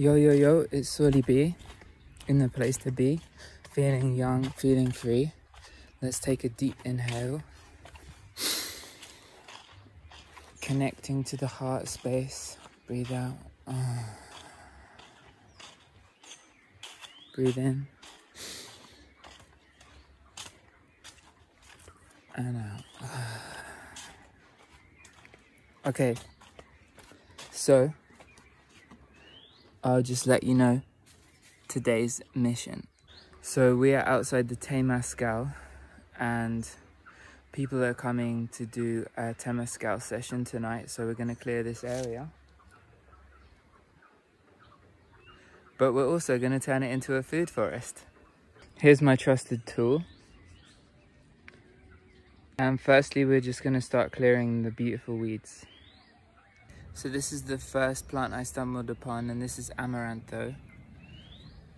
Yo, yo, yo, it's Sauly B, in the place to be, feeling young, feeling free. Let's take a deep inhale. Connecting to the heart space. Breathe out. Breathe in. And out. Okay, so I'll just let you know today's mission. So we are outside the Temescal and people are coming to do a Temescal session tonight, so we're going to clear this area. But we're also going to turn it into a food forest. Here's my trusted tool. And firstly, we're just going to start clearing the beautiful weeds. So this is the first plant I stumbled upon, and this is Amaranto.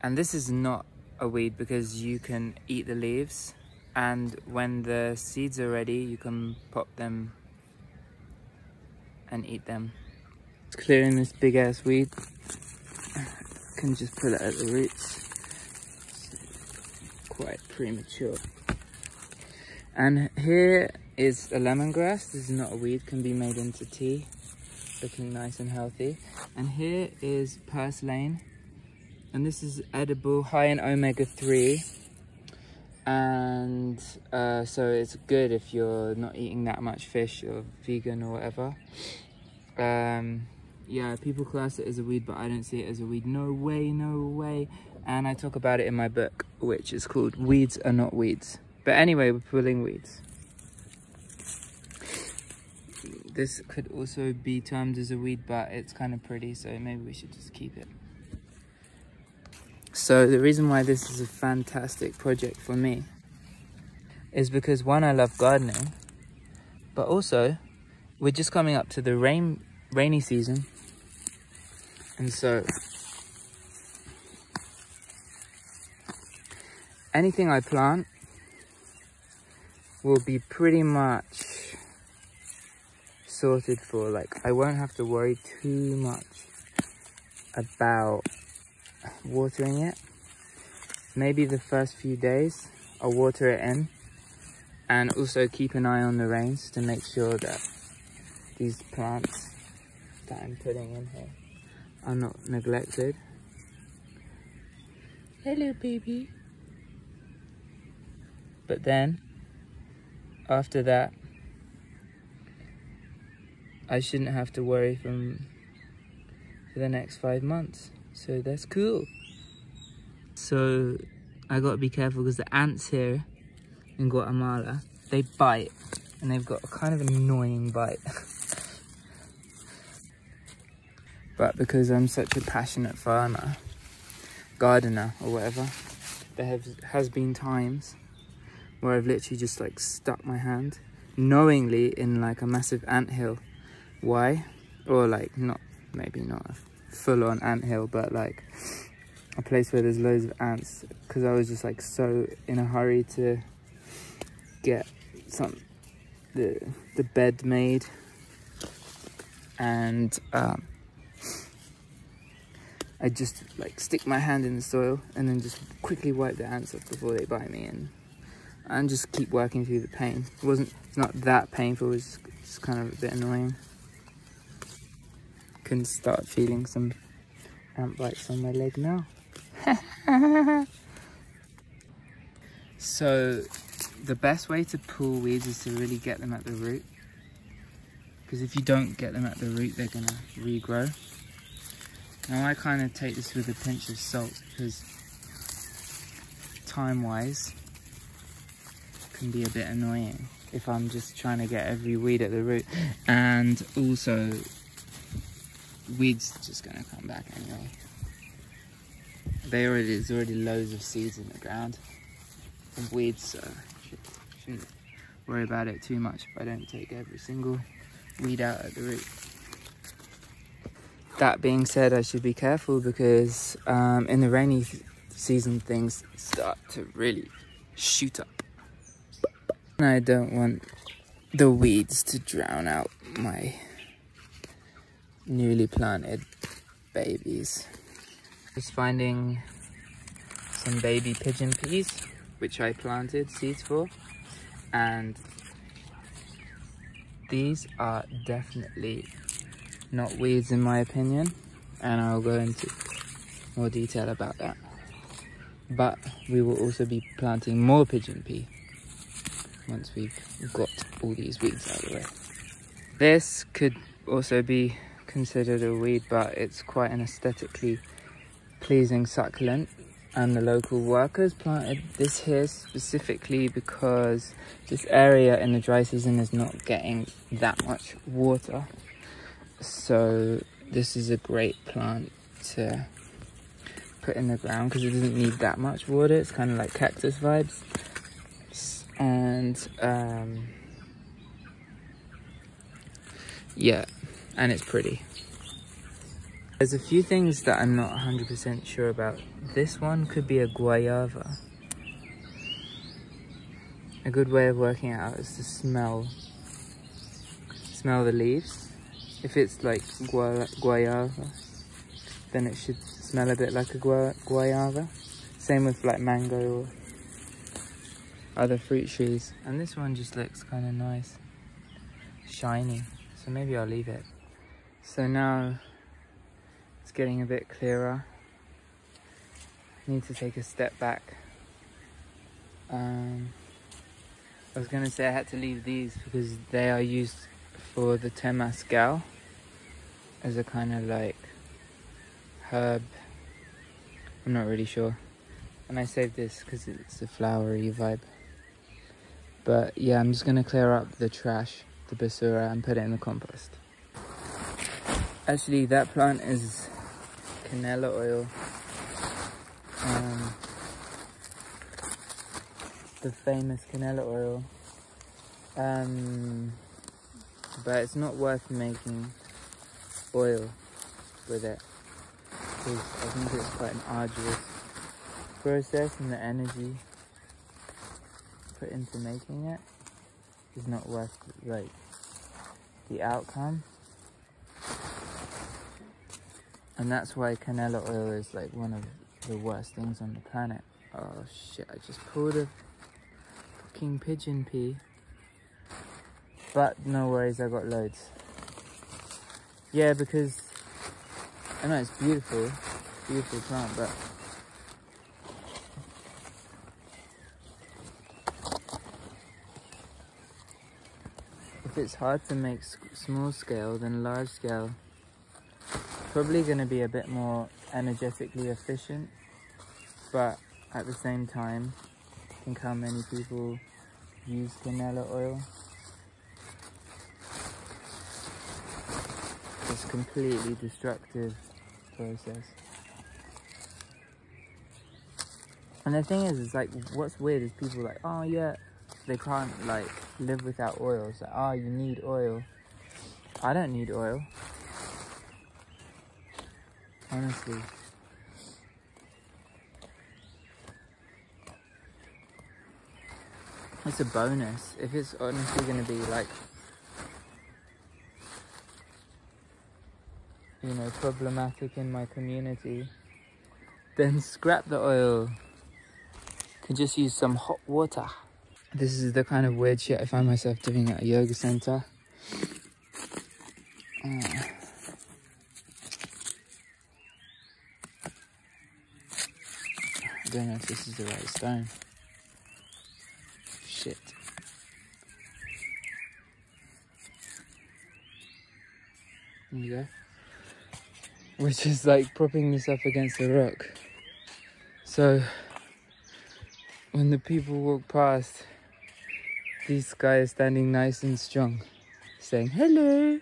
And this is not a weed because you can eat the leaves, and when the seeds are ready, you can pop them and eat them. Clearing this big ass weed. Can just pull it at the roots. Quite premature. And here is a lemongrass. This is not a weed, can be made into tea. Looking nice and healthy. And here is purslane, and this is edible, high in omega-3, and so it's good if you're not eating that much fish or vegan or whatever. Yeah, people class it as a weed, but I don't see it as a weed. No way, no way. And I talk about it in my book, which is called Weeds Are Not Weeds. But anyway, we're pulling weeds. This could also be termed as a weed, but it's kind of pretty, so maybe we should just keep it. So the reason why this is a fantastic project for me is because, one, I love gardening, but also we're just coming up to the rainy season, and so anything I plant will be pretty much sorted for. Like, I won't have to worry too much about watering it. Maybe the first few days I'll water it in, and also keep an eye on the rains to make sure that these plants that I'm putting in here are not neglected. Hello, baby. But then after that, I shouldn't have to worry for the next 5 months. So that's cool. So I gotta be careful because the ants here in Guatemala, they bite, and they've got a kind of annoying bite. But because I'm such a passionate farmer, gardener or whatever, there has been times where I've literally just like stuck my hand knowingly in like a massive anthill. Why? Or like, not, maybe not a full-on anthill, but like a place where there's loads of ants, because I was just like so in a hurry to get the bed made, and I just like stick my hand in the soil and then just quickly wipe the ants off before they bite me, and just keep working through the pain. It's not that painful, it's just kind of a bit annoying. Can start feeling some ant bites on my leg now. So the best way to pull weeds is to really get them at the root, because if you don't get them at the root, they're gonna regrow. Now I kind of take this with a pinch of salt, because time-wise can be a bit annoying if I'm just trying to get every weed at the root, and also weeds just gonna come back anyway. There's already loads of seeds in the ground of weeds, so shouldn't worry about it too much if I don't take every single weed out at the root. That being said, I should be careful because in the rainy season things start to really shoot up. And I don't want the weeds to drown out my newly planted babies. Just finding some baby pigeon peas, which I planted seeds for, and these are definitely not weeds in my opinion, and I'll go into more detail about that. But we will also be planting more pigeon pea once we've got all these weeds out of the way. This could also be considered a weed, but it's quite an aesthetically pleasing succulent, and the local workers planted this here specifically because this area in the dry season is not getting that much water. So this is a great plant to put in the ground because it doesn't need that much water. It's kind of like cactus vibes, and yeah, and it's pretty. There's a few things that I'm not 100% sure about. This one could be a guayaba. A good way of working it out is to smell the leaves. If it's like guayaba, then it should smell a bit like a guayaba. Same with like mango or other fruit trees. And this one just looks kind of nice, shiny. So maybe I'll leave it. So now it's getting a bit clearer. Need to take a step back. I was gonna say I had to leave these because they are used for the temazcal as a kind of like herb. I'm not really sure. And I saved this because it's a flowery vibe. But yeah, I'm just gonna clear up the trash, the basura, and put it in the compost. Actually, that plant is canela oil. The famous canela oil. But it's not worth making oil with it, because I think it's quite an arduous process, and the energy put into making it is not worth like the outcome. And that's why canela oil is like one of the worst things on the planet. Oh shit, I just pulled a fucking pigeon pea. But no worries, I got loads. Yeah, because I know it's beautiful plant, but if it's hard to make small scale, then large scale probably going to be a bit more energetically efficient, but at the same time, think how many people use canela oil. It's a completely destructive process. And the thing is like, what's weird is people like, oh yeah, they can't like live without oil. It's like, oh, you need oil. I don't need oil. Honestly. It's a bonus. If it's honestly going to be like, you know, problematic in my community, then scrap the oil. Could just use some hot water. This is the kind of weird shit I find myself doing at a yoga center. I don't know if this is the right stone. Shit. There you go. Which is like propping this up against the rock. So when the people walk past, this guy is standing nice and strong, saying hello.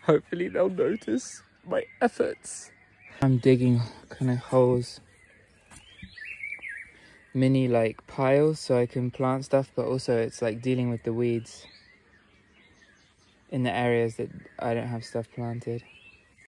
Hopefully they'll notice my efforts. I'm digging kind of holes, mini like piles, so I can plant stuff, but also it's like dealing with the weeds in the areas that I don't have stuff planted.